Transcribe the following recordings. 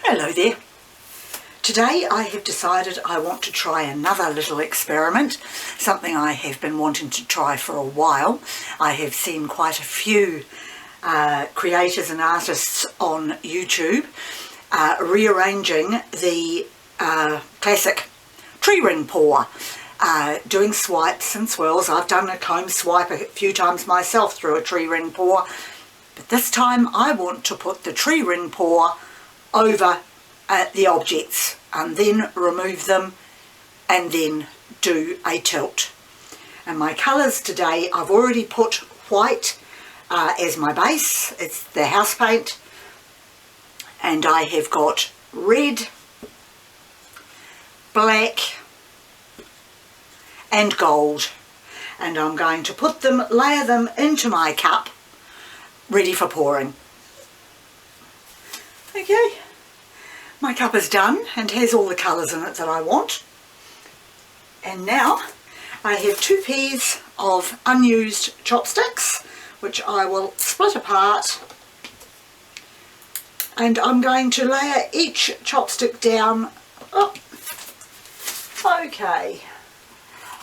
Hello there. Today I have decided I want to try another little experiment, something I have been wanting to try for a while. I have seen quite a few creators and artists on YouTube rearranging the classic tree ring pour, doing swipes and swirls. I've done a comb swipe a few times myself through a tree ring pour, but this time I want to put the tree ring pour over the objects and then remove them and then do a tilt. And my colours today, I've already put white as my base. It's the house paint, and I have got red, black and gold, and I'm going to put them, layer them into my cup ready for pouring. Okay, my cup is done and has all the colours in it that I want. And now I have 2 pairs of unused chopsticks, which I will split apart, and I'm going to layer each chopstick down. Oh, okay,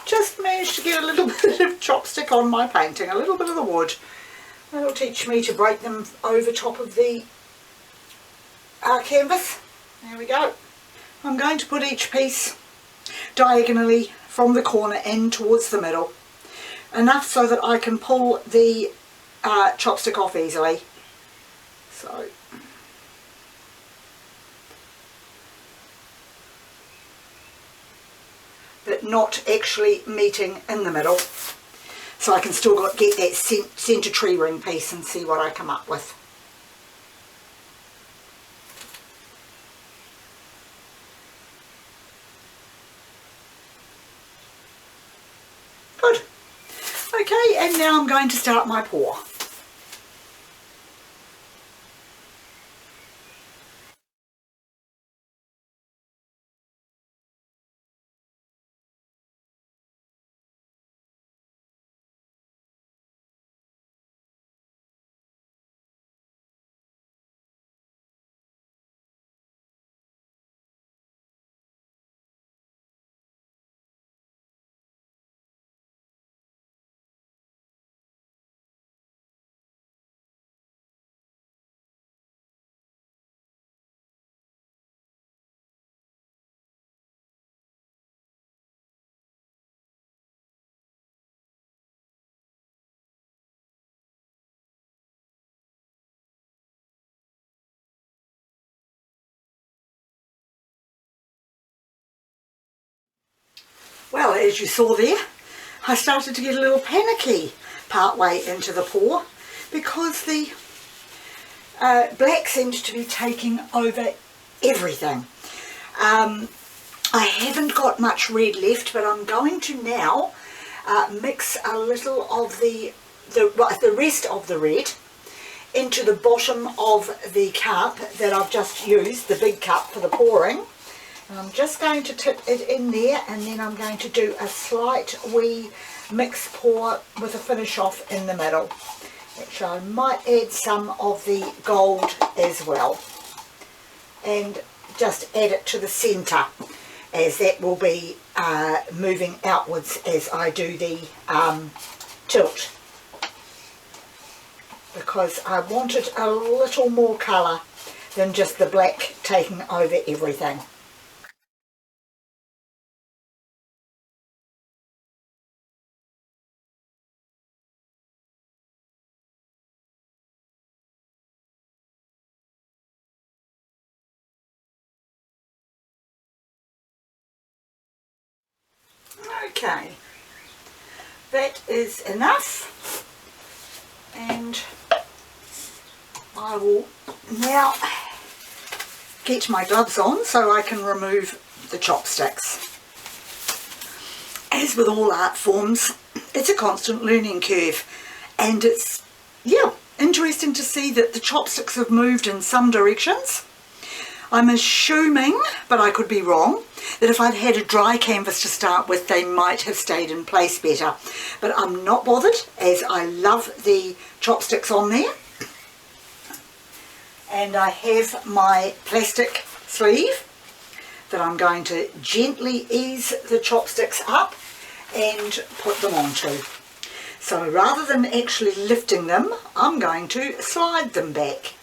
just managed to get a little bit of chopstick on my painting, a little bit of the wood. That'll teach me to break them over top of the canvas. There we go. I'm going to put each piece diagonally from the corner in towards the middle, enough so that I can pull the chopstick off easily. So but not actually meeting in the middle, so I can still get that centre tree ring piece and see what I come up with. Good. Okay, and now I'm going to start my pour. Well, as you saw there, I started to get a little panicky part way into the pour because the black seemed to be taking over everything. I haven't got much red left, but I'm going to now mix a little of the rest of the red into the bottom of the cup that I've just used, the big cup for the pouring. I'm just going to tip it in there, and then I'm going to do a slight wee mix pour with a finish off in the middle. Actually, I might add some of the gold as well, and just add it to the centre, as that will be moving outwards as I do the tilt, because I wanted a little more colour than just the black taking over everything. Okay, that is enough, and I will now get my gloves on so I can remove the chopsticks. As with all art forms, it's a constant learning curve, and it's, yeah, interesting to see that the chopsticks have moved in some directions. I'm assuming, but I could be wrong, that if I'd had a dry canvas to start with, they might have stayed in place better. But I'm not bothered, as I love the chopsticks on there. And I have my plastic sleeve that I'm going to gently ease the chopsticks up and put them onto. So rather than actually lifting them, I'm going to slide them back.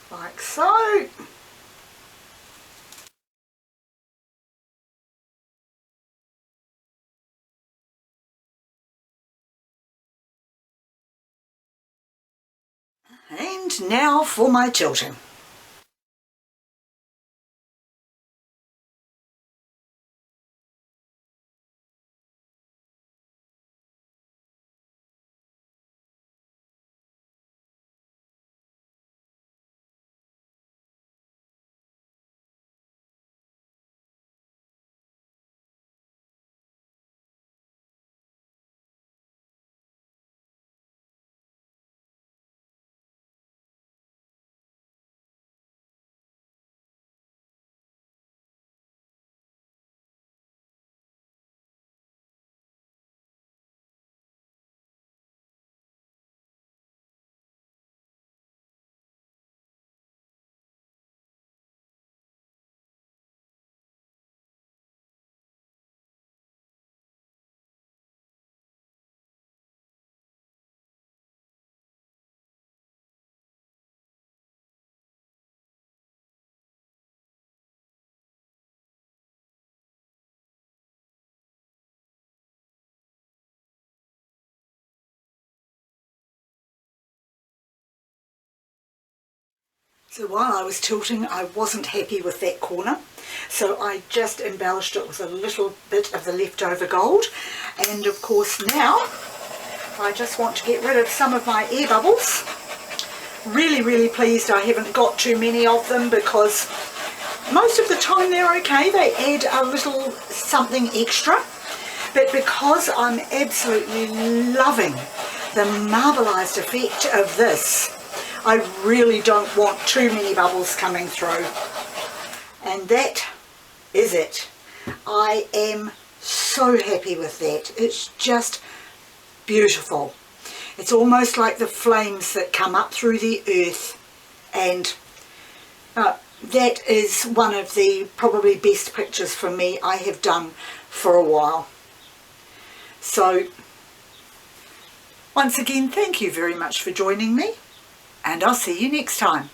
Like so. And now for my tilting. So while I was tilting, I wasn't happy with that corner, so I just embellished it with a little bit of the leftover gold. And of course now I just want to get rid of some of my air bubbles. Really pleased I haven't got too many of them, because most of the time they're okay, they add a little something extra, but because I'm absolutely loving the marbleized effect of this, I really don't want too many bubbles coming through. And that is it. I am so happy with that. It's just beautiful. It's almost like the flames that come up through the earth, and that is one of the probably best pictures for me I have done for a while. So once again, thank you very much for joining me, and I'll see you next time.